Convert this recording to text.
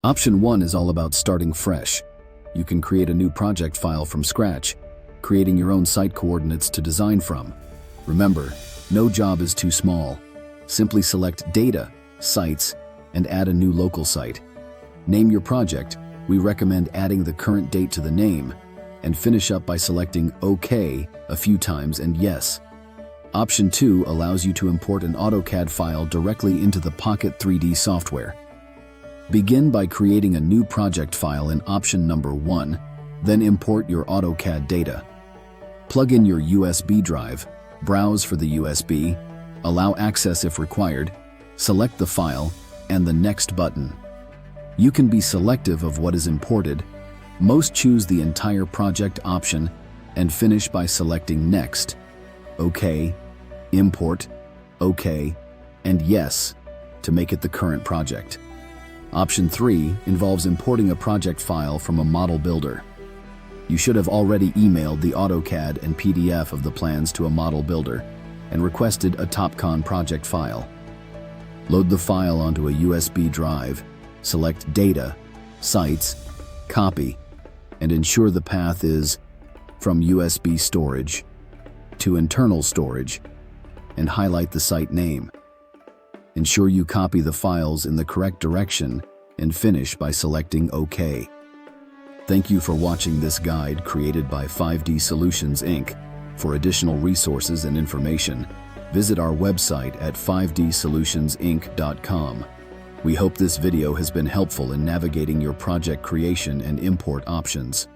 Option 1 is all about starting fresh. You can create a new project file from scratch, creating your own site coordinates to design from. Remember, no job is too small. Simply select Data, Sites, and add a new local site. Name your project. We recommend adding the current date to the name, and finish up by selecting OK a few times and Yes. Option 2 allows you to import an AutoCAD file directly into the Pocket 3D software. Begin by creating a new project file in option number 1, then import your AutoCAD data. Plug in your USB drive, browse for the USB, allow access if required, select the file, and the Next button. You can be selective of what is imported. Most choose the entire project option and finish by selecting Next, OK, Import, OK, and Yes to make it the current project. Option 3 involves importing a project file from a model builder. You should have already emailed the AutoCAD and PDF of the plans to a model builder and requested a Topcon project file. Load the file onto a USB drive, select Data, Sites, Copy, and ensure the path is from USB storage to internal storage, and highlight the site name. Ensure you copy the files in the correct direction and finish by selecting OK. Thank you for watching this guide created by 5D Solutions Inc. For additional resources and information, visit our website at 5dsolutionsinc.com. We hope this video has been helpful in navigating your project creation and import options.